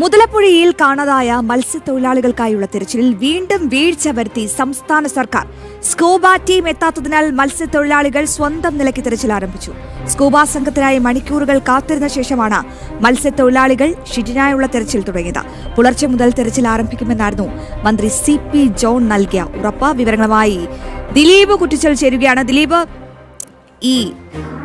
മുതലപ്പുഴയിൽ കാണാതായ മത്സ്യത്തൊഴിലാളികൾക്കായുള്ള തിരച്ചിലിൽ വീണ്ടും വീഴ്ച വരുത്തി സംസ്ഥാന സർക്കാർ. സ്കൂബ ടീം എത്താത്തതിനാൽ മത്സ്യത്തൊഴിലാളികൾ സ്വന്തം നിലയ്ക്ക് തിരച്ചിൽ ആരംഭിച്ചു. സ്കൂബ സംഘത്തിനായി മണിക്കൂറുകൾ കാത്തിരുന്ന ശേഷമാണ് മത്സ്യത്തൊഴിലാളികൾ ഷിജിനായുള്ള തിരച്ചിൽ തുടങ്ങിയത്. പുലർച്ചെ മുതൽ തിരച്ചിൽ ആരംഭിക്കുമെന്നായിരുന്നു മന്ത്രി CP ജോൺ നൽകിയ ഉറപ്പ്. വിവരങ്ങളുമായി ദിലീപ് കുറ്റിച്ചൽ ചേരുകയാണ്. ദിലീപ്, ഈ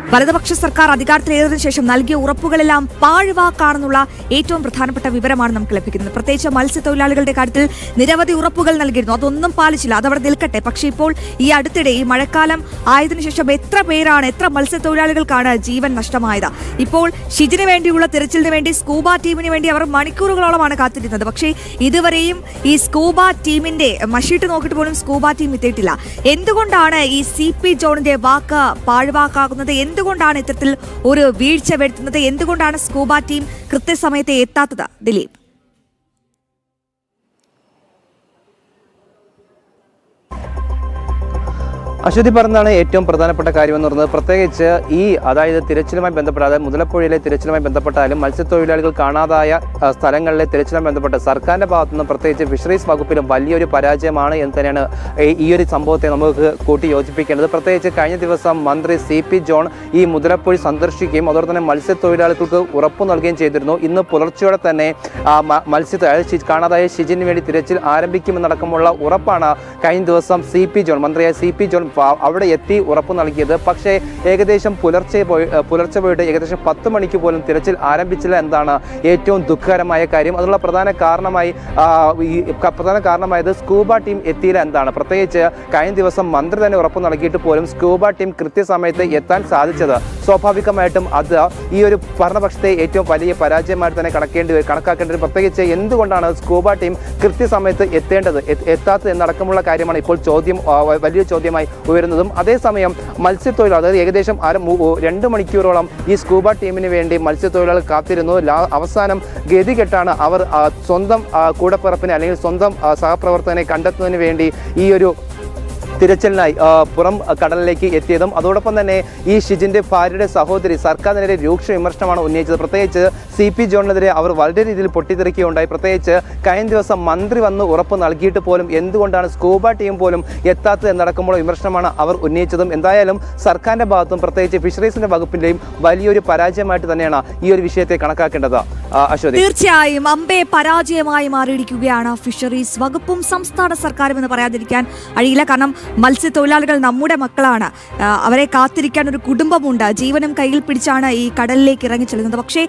വലതുപക്ഷ സർക്കാർ അധികാരത്തിലേറിയതിനു ശേഷം നൽകിയ ഉറപ്പുകളെല്ലാം പാഴ്വാക്കാണെന്നുള്ള ഏറ്റവും പ്രധാനപ്പെട്ട വിവരമാണ് നമുക്ക് ലഭിക്കുന്നത്. പ്രത്യേകിച്ച് മത്സ്യത്തൊഴിലാളികളുടെ കാര്യത്തിൽ നിരവധി ഉറപ്പുകൾ നൽകിയിരുന്നു, അതൊന്നും പാലിച്ചില്ല. അതവിടെ നിൽക്കട്ടെ. പക്ഷേ ഇപ്പോൾ ഈ അടുത്തിടെ ഈ മഴക്കാലം ആയതിനു ശേഷം എത്ര മത്സ്യത്തൊഴിലാളികൾക്കാണ് ജീവൻ നഷ്ടമായത്? ഇപ്പോൾ ഷിജിന് വേണ്ടിയുള്ള തിരച്ചിലിന് വേണ്ടി സ്കൂബ ടീമിന് വേണ്ടി അവർ മണിക്കൂറുകളോളമാണ് കാത്തിരുന്നത്. പക്ഷേ ഇതുവരെയും ഈ സ്കൂബ ടീമിന്റെ മഷീട്ട് നോക്കിയിട്ട് പോലും സ്കൂബ ടീം എത്തിയിട്ടില്ല. എന്തുകൊണ്ടാണ് ഈ CP ജോണിന്റെ വാക്ക് പാഴ്വാക്കാകുന്നത്? എന്തുകൊണ്ടാണ് ഇത്തരത്തിൽ ഒരു വീഴ്ച വരുത്തുന്നത്? എന്തുകൊണ്ടാണ് സ്കൂബ ടീം കൃത്യസമയത്ത് എത്താത്തത്? ദിലീപ്, അശ്വതി പറഞ്ഞതാണ് ഏറ്റവും പ്രധാനപ്പെട്ട കാര്യമെന്ന് പറയുന്നത്. പ്രത്യേകിച്ച് അതായത് തിരച്ചിലുമായി ബന്ധപ്പെട്ട്, മുതലപ്പുഴയിലെ തിരച്ചിലുമായി ബന്ധപ്പെട്ടാലും മത്സ്യത്തൊഴിലാളികൾ കാണാതായ സ്ഥലങ്ങളിലെ തിരച്ചിലുമായി ബന്ധപ്പെട്ട് സർക്കാരിന്റെ ഭാഗത്തുനിന്ന് പ്രത്യേകിച്ച് ഫിഷറീസ് വകുപ്പിലും വലിയൊരു പരാജയമാണ് എന്ന് തന്നെയാണ് ഈ ഒരു സംഭവത്തെ നമുക്ക് കൂട്ടി യോജിപ്പിക്കേണ്ടത്. പ്രത്യേകിച്ച് കഴിഞ്ഞ ദിവസം മന്ത്രി CP ജോൺ ഈ മുതലപ്പുഴ സന്ദർശിക്കുകയും അതോടെ തന്നെ മത്സ്യത്തൊഴിലാളികൾക്ക് ഉറപ്പു നൽകുകയും ചെയ്തിരുന്നു. ഇന്ന് പുലർച്ചയോടെ തന്നെ കാണാതായ ഷിജിന് വേണ്ടി തിരച്ചിൽ ആരംഭിക്കുമെന്നടക്കമുള്ള ഉറപ്പാണ് കഴിഞ്ഞ ദിവസം മന്ത്രിയായ CP ജോൺ അവിടെ എത്തി ഉറപ്പ് നൽകിയത്. പക്ഷേ ഏകദേശം പുലർച്ചെ പോയിട്ട് ഏകദേശം 10 മണിക്ക് പോലും തിരച്ചിൽ ആരംഭിച്ചില്ല എന്നതാണ് ഏറ്റവും ദുഃഖകരമായ കാര്യം. അതിനുള്ള പ്രധാന കാരണമായത് സ്കൂബ ടീം എത്തിയില്ല എന്നതാണ്. പ്രത്യേകിച്ച് കഴിഞ്ഞ ദിവസം മന്ത്രി തന്നെ ഉറപ്പ് നൽകിയിട്ട് പോലും സ്കൂബ ടീം കൃത്യസമയത്ത് എത്താൻ സാധിച്ചത് സ്വാഭാവികമായിട്ടും അത് ഈ ഒരു ഭരണപക്ഷത്തെ ഏറ്റവും വലിയ പരാജയമായിട്ട് തന്നെ കണക്കാക്കേണ്ടത്. പ്രത്യേകിച്ച് എന്തുകൊണ്ടാണ് സ്കൂബ ടീം കൃത്യസമയത്ത് എത്താത്തത് എന്നടക്കമുള്ള കാര്യമാണ് ഇപ്പോൾ വലിയ ചോദ്യമായി ഉയരുന്നതും. അതേസമയം മത്സ്യത്തൊഴിലാളികൾ, അതായത് ഏകദേശം 2 മണിക്കൂറോളം ഈ സ്കൂബ ടീമിന് വേണ്ടി മത്സ്യത്തൊഴിലാളികൾ കാത്തിരുന്നു. അവസാനം ഗതികെട്ടാണ് അവർ സ്വന്തം കൂടപ്പിറപ്പിനെ അല്ലെങ്കിൽ സ്വന്തം സഹപ്രവർത്തകനെ കണ്ടെത്തുന്നതിന് വേണ്ടി ഈ ഒരു തിരച്ചിലിനായി പുറം കടലിലേക്ക് എത്തിയതും. അതോടൊപ്പം തന്നെ ഈ ഷിജിന്റെ ഭാര്യയുടെ സഹോദരി സർക്കാരിനെതിരെ രൂക്ഷ വിമർശനമാണ് ഉന്നയിച്ചത്. പ്രത്യേകിച്ച് CP ജോണിനെതിരെ അവർ വളരെ രീതിയിൽ പൊട്ടിത്തെറിക്കുകയുണ്ടായി. പ്രത്യേകിച്ച് കഴിഞ്ഞ ദിവസം മന്ത്രി വന്ന് ഉറപ്പ് നൽകിയിട്ട് പോലും എന്തുകൊണ്ടാണ് സ്കൂബ ടീം പോലും എത്താത്തത് എന്നടക്കമുള്ള വിമർശനമാണ് അവർ ഉന്നയിച്ചതും. എന്തായാലും സർക്കാരിന്റെ ഭാഗത്തും പ്രത്യേകിച്ച് ഫിഷറീസിന്റെ വകുപ്പിന്റെയും വലിയൊരു പരാജയമായിട്ട് തന്നെയാണ് ഈ ഒരു വിഷയത്തെ കണക്കാക്കേണ്ടത്. അശ്വതി, തീർച്ചയായും അമ്പേ പരാജയമായി മാറിയിരിക്കുകയാണ് ഫിഷറീസ് വകുപ്പും സംസ്ഥാന സർക്കാരും എന്ന് പറയാതിരിക്കാൻ കഴിയില്ല. കാരണം മത്സ്യത്തൊഴിലാളികൾ നമ്മുടെ മക്കളാണ്, അവരെ കാത്തിരിക്കാൻ ഒരു കുടുംബമുണ്ട്. ജീവനും കയ്യിൽ പിടിച്ചാണ് ഈ കടലിലേക്ക് ഇറങ്ങി ചെല്ലുന്നത്. പക്ഷേ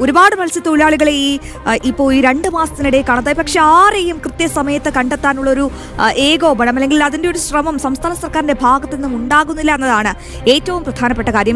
ഒരുപാട് മത്സ്യത്തൊഴിലാളികളെ ഇപ്പോൾ ഈ 2 മാസത്തിനിടെ കാണാതായി. പക്ഷെ ആരെയും കൃത്യസമയത്ത് കണ്ടെത്താനുള്ളൊരു ഏകോപനം അല്ലെങ്കിൽ അതിൻ്റെ ഒരു ശ്രമം സംസ്ഥാന സർക്കാരിന്റെ ഭാഗത്തു നിന്നും ഉണ്ടാകുന്നില്ല എന്നതാണ് ഏറ്റവും പ്രധാനപ്പെട്ട കാര്യം.